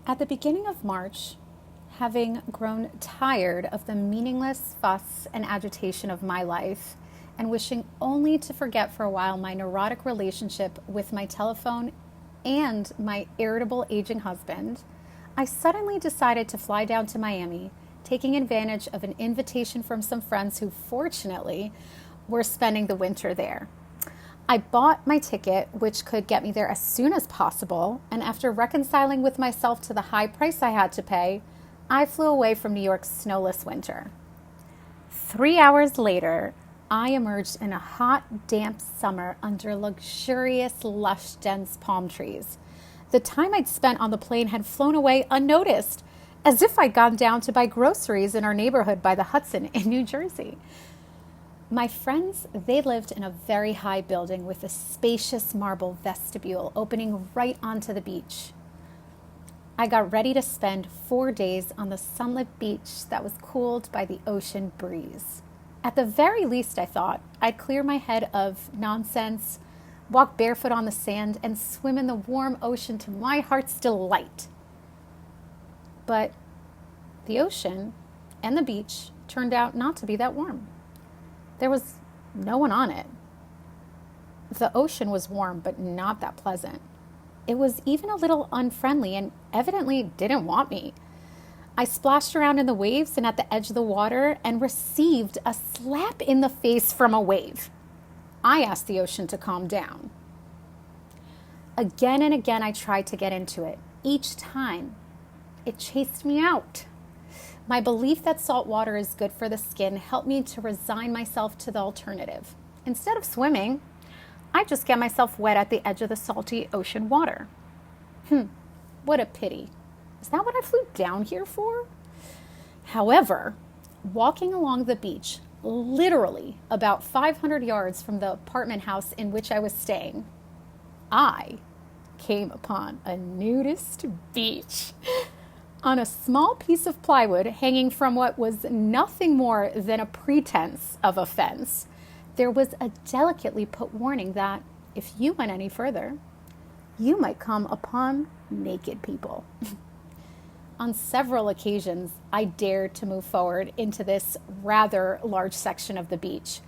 At the beginning of March, having grown tired of the meaningless fuss and agitation of my life, and wishing only to forget for a while my neurotic relationship with my telephone and my irritable aging husband, I suddenly decided to fly down to Miami, taking advantage of an invitation from some friends who, fortunately, were spending the winter there. I bought my ticket, which could get me there as soon as possible, and after reconciling with myself to the high price I had to pay, I flew away from New York's snowless winter. 3 hours later, I emerged in a hot, damp summer under luxurious, lush, dense palm trees. The time I'd spent on the plane had flown away unnoticed, as if I'd gone down to buy groceries in our neighborhood by the Hudson in New Jersey. My friends, they lived in a very high building with a spacious marble vestibule opening right onto the beach. I got ready to spend 4 days on the sunlit beach that was cooled by the ocean breeze. At the very least, I thought, I'd clear my head of nonsense, walk barefoot on the sand, and swim in the warm ocean to my heart's delight. But the ocean and the beach turned out not to be that warm. There was no one on it. The ocean was warm, but not that pleasant. It was even a little unfriendly and evidently didn't want me. I splashed around in the waves and at the edge of the water and received a slap in the face from a wave. I asked the ocean to calm down. Again and again, I tried to get into it. Each time, it chased me out. My belief that salt water is good for the skin helped me to resign myself to the alternative. Instead of swimming, I just get myself wet at the edge of the salty ocean water. What a pity. Is that what I flew down here for? However, walking along the beach, literally about 500 yards from the apartment house in which I was staying, I came upon a nudist beach. On a small piece of plywood hanging from what was nothing more than a pretense of a fence, there was a delicately put warning that if you went any further, you might come upon naked people. On several occasions, I dared to move forward into this rather large section of the beach,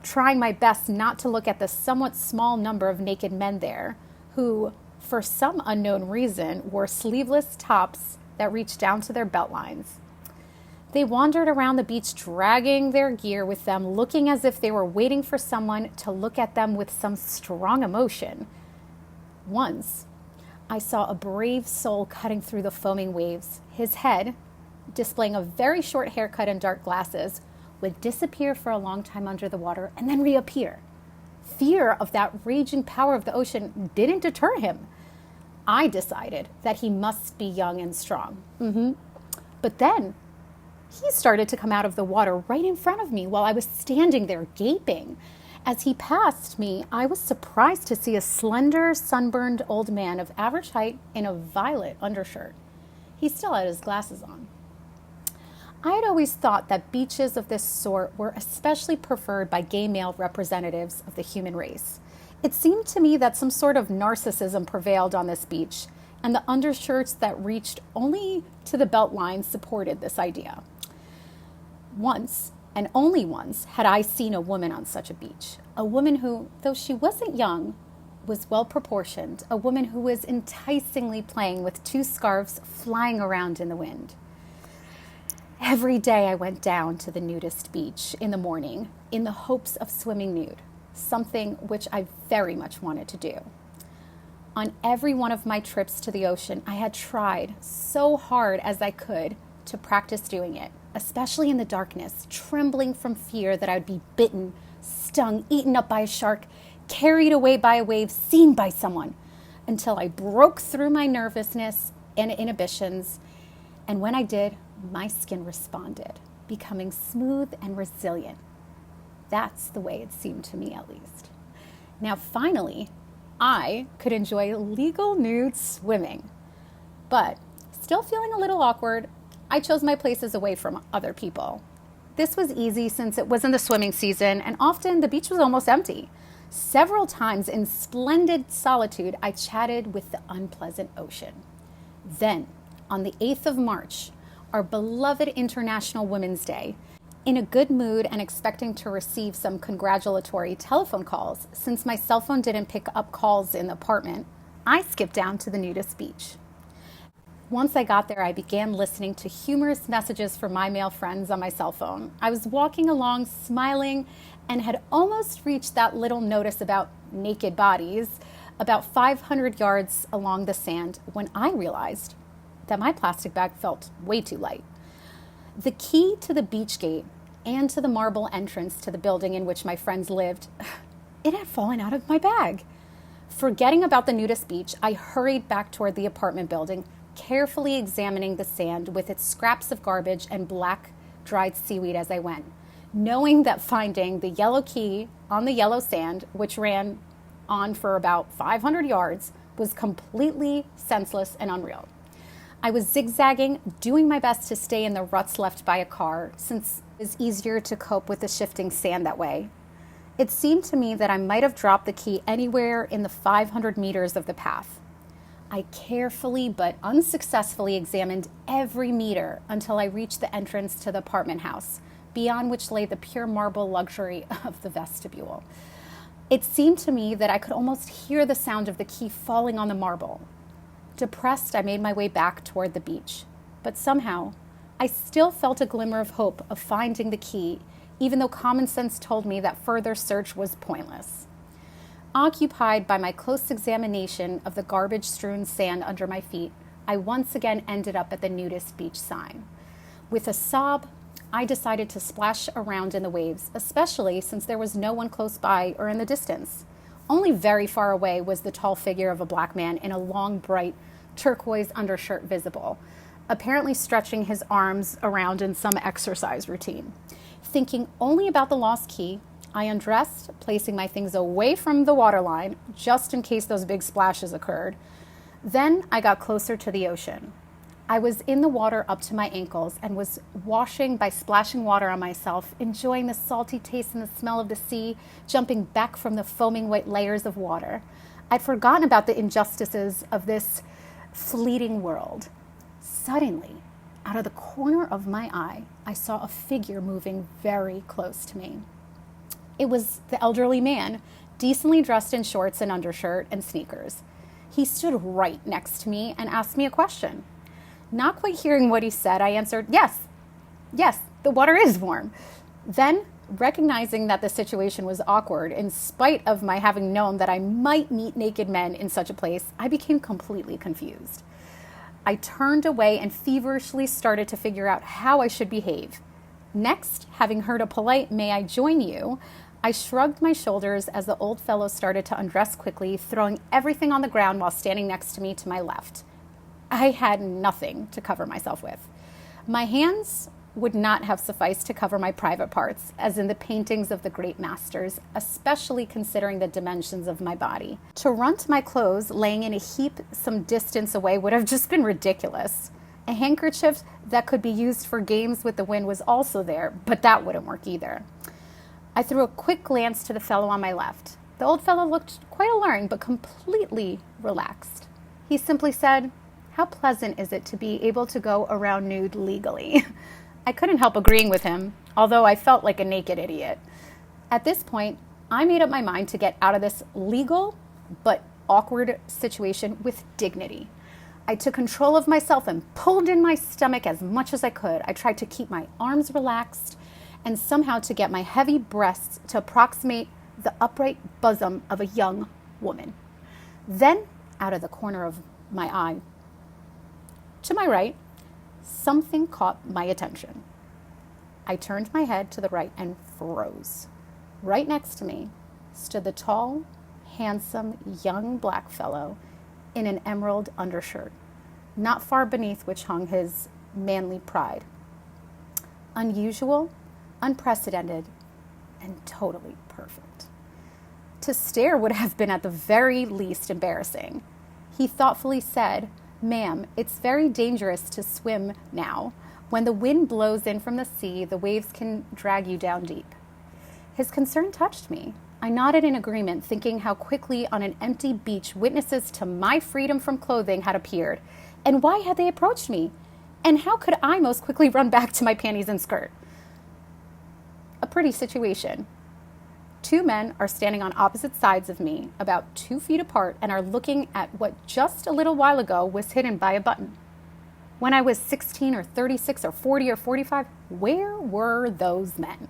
trying my best not to look at the somewhat small number of naked men there who, for some unknown reason, wore sleeveless tops that reached down to their belt lines. They wandered around the beach dragging their gear with them, looking as if they were waiting for someone to look at them with some strong emotion. Once, I saw a brave soul cutting through the foaming waves. His head, displaying a very short haircut and dark glasses, would disappear for a long time under the water and then reappear. Fear of that raging power of the ocean didn't deter him. I decided that he must be young and strong. But then he started to come out of the water right in front of me while I was standing there gaping. As he passed me, I was surprised to see a slender, sunburned old man of average height in a violet undershirt. He still had his glasses on. I had always thought that beaches of this sort were especially preferred by gay male representatives of the human race. It seemed to me that some sort of narcissism prevailed on this beach, and the undershirts that reached only to the belt line supported this idea. Once, and only once, had I seen a woman on such a beach. A woman who, though she wasn't young, was well proportioned. A woman who was enticingly playing with two scarves flying around in the wind. Every day I went down to the nudist beach in the morning in the hopes of swimming nude, something which I very much wanted to do. On every one of my trips to the ocean, I had tried so hard as I could to practice doing it, especially in the darkness, trembling from fear that I would be bitten, stung, eaten up by a shark, carried away by a wave, seen by someone, until I broke through my nervousness and inhibitions. And when I did, my skin responded, becoming smooth and resilient. That's the way it seemed to me, at least. Now, finally, I could enjoy legal nude swimming. But still feeling a little awkward, I chose my places away from other people. This was easy since it wasn't the swimming season, and often the beach was almost empty. Several times in splendid solitude, I chatted with the unpleasant ocean. Then, on the 8th of March, our beloved International Women's Day, in a good mood and expecting to receive some congratulatory telephone calls, since my cell phone didn't pick up calls in the apartment, I skipped down to the nudist beach. Once I got there, I began listening to humorous messages from my male friends on my cell phone. I was walking along, smiling, and had almost reached that little notice about naked bodies about 500 yards along the sand when I realized that my plastic bag felt way too light. The key to the beach gate and to the marble entrance to the building in which my friends lived, it had fallen out of my bag. Forgetting about the nudist beach, I hurried back toward the apartment building, carefully examining the sand with its scraps of garbage and black dried seaweed as I went, knowing that finding the yellow key on the yellow sand, which ran on for about 500 yards, was completely senseless and unreal. I was zigzagging, doing my best to stay in the ruts left by a car, since it was easier to cope with the shifting sand that way. It seemed to me that I might have dropped the key anywhere in the 500 meters of the path. I carefully but unsuccessfully examined every meter until I reached the entrance to the apartment house, beyond which lay the pure marble luxury of the vestibule. It seemed to me that I could almost hear the sound of the key falling on the marble. Depressed, I made my way back toward the beach, but somehow I still felt a glimmer of hope of finding the key, even though common sense told me that further search was pointless. Occupied by my close examination of the garbage-strewn sand under my feet, I once again ended up at the nudist beach sign. With a sob, I decided to splash around in the waves, especially since there was no one close by or in the distance. Only very far away was the tall figure of a black man in a long, bright, turquoise undershirt visible, apparently stretching his arms around in some exercise routine. Thinking only about the lost key, I undressed, placing my things away from the waterline, just in case those big splashes occurred. Then I got closer to the ocean. I was in the water up to my ankles and was washing by splashing water on myself, enjoying the salty taste and the smell of the sea, jumping back from the foaming white layers of water. I'd forgotten about the injustices of this fleeting world. Suddenly, out of the corner of my eye, I saw a figure moving very close to me. It was the elderly man, decently dressed in shorts and undershirt and sneakers. He stood right next to me and asked me a question. Not quite hearing what he said, I answered, yes, the water is warm. Then, recognizing that the situation was awkward, in spite of my having known that I might meet naked men in such a place, I became completely confused. I turned away and feverishly started to figure out how I should behave. Next, having heard a polite, "May I join you?" I shrugged my shoulders as the old fellow started to undress quickly, throwing everything on the ground while standing next to me to my left. I had nothing to cover myself with. My hands would not have sufficed to cover my private parts, as in the paintings of the great masters, especially considering the dimensions of my body. To run to my clothes, laying in a heap some distance away, would have just been ridiculous. A handkerchief that could be used for games with the wind was also there, but that wouldn't work either. I threw a quick glance to the fellow on my left. The old fellow looked quite alluring, but completely relaxed. He simply said, "How pleasant is it to be able to go around nude legally?" I couldn't help agreeing with him, although I felt like a naked idiot. At this point, I made up my mind to get out of this legal but awkward situation with dignity. I took control of myself and pulled in my stomach as much as I could. I tried to keep my arms relaxed and somehow to get my heavy breasts to approximate the upright bosom of a young woman. Then, out of the corner of my eye, to my right, something caught my attention. I turned my head to the right and froze. Right next to me stood the tall, handsome, young black fellow in an emerald undershirt, not far beneath which hung his manly pride. Unusual, unprecedented, and totally perfect. To stare would have been at the very least embarrassing. He thoughtfully said, "Ma'am, it's very dangerous to swim now. When the wind blows in from the sea, the waves can drag you down deep." His concern touched me. I nodded in agreement, thinking how quickly on an empty beach witnesses to my freedom from clothing had appeared. And why had they approached me? And how could I most quickly run back to my panties and skirt? A pretty situation. Two men are standing on opposite sides of me, about 2 feet apart, and are looking at what just a little while ago was hidden by a button. When I was 16 or 36 or 40 or 45, where were those men?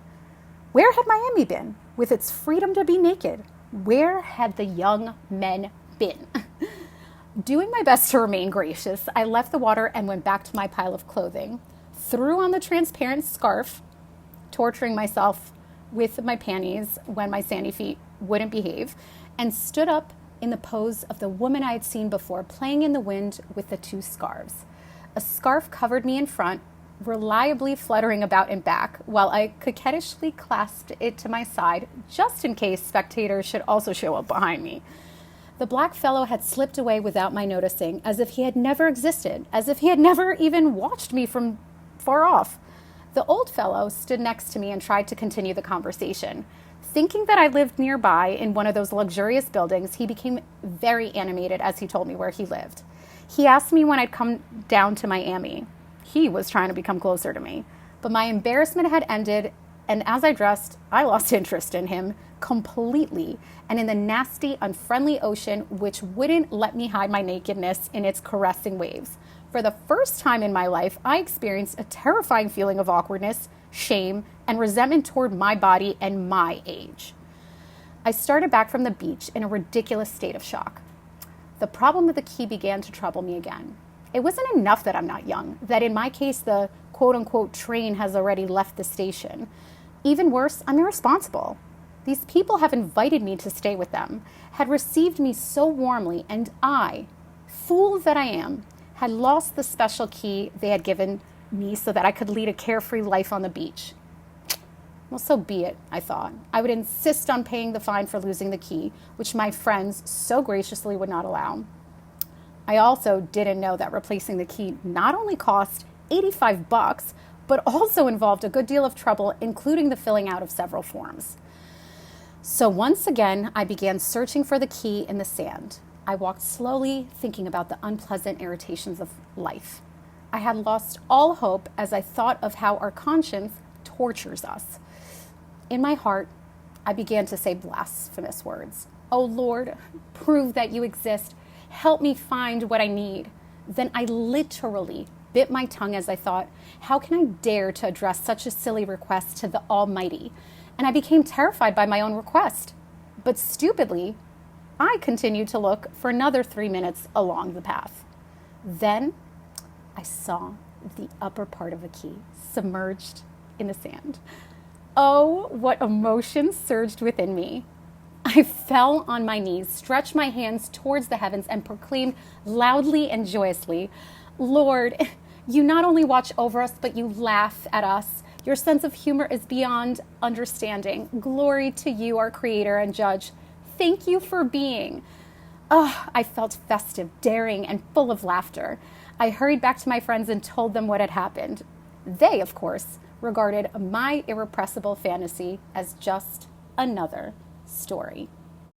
Where had Miami been with its freedom to be naked? Where had the young men been? Doing my best to remain gracious, I left the water and went back to my pile of clothing, threw on the transparent scarf, torturing myself with my panties when my sandy feet wouldn't behave, and stood up in the pose of the woman I had seen before, playing in the wind with the 2 scarves. A scarf covered me in front, reliably fluttering about in back, while I coquettishly clasped it to my side, just in case spectators should also show up behind me. The black fellow had slipped away without my noticing, as if he had never existed, as if he had never even watched me from far off. The old fellow stood next to me and tried to continue the conversation. Thinking that I lived nearby in one of those luxurious buildings, he became very animated as he told me where he lived. He asked me when I'd come down to Miami. He was trying to become closer to me. But my embarrassment had ended, and as I dressed, I lost interest in him completely and in the nasty, unfriendly ocean which wouldn't let me hide my nakedness in its caressing waves. For the first time in my life, I experienced a terrifying feeling of awkwardness, shame, and resentment toward my body and my age. I started back from the beach in a ridiculous state of shock. The problem with the key began to trouble me again. It wasn't enough that I'm not young, that in my case the quote-unquote train has already left the station. Even worse, I'm irresponsible. These people have invited me to stay with them, had received me so warmly, and I, fool that I am, had lost the special key they had given me so that I could lead a carefree life on the beach. Well, so be it, I thought. I would insist on paying the fine for losing the key, which my friends so graciously would not allow. I also didn't know that replacing the key not only cost $85, but also involved a good deal of trouble, including the filling out of several forms. So once again, I began searching for the key in the sand. I walked slowly, thinking about the unpleasant irritations of life. I had lost all hope as I thought of how our conscience tortures us. In my heart, I began to say blasphemous words. Oh Lord, prove that you exist. Help me find what I need. Then I literally bit my tongue as I thought, how can I dare to address such a silly request to the Almighty? And I became terrified by my own request. But stupidly, I continued to look for another 3 minutes along the path. Then I saw the upper part of a key submerged in the sand. Oh, what emotions surged within me. I fell on my knees, stretched my hands towards the heavens, and proclaimed loudly and joyously, Lord, you not only watch over us, but you laugh at us. Your sense of humor is beyond understanding. Glory to you, our Creator and Judge. Thank you for being. Oh, I felt festive, daring, and full of laughter. I hurried back to my friends and told them what had happened. They, of course, regarded my irrepressible fantasy as just another story.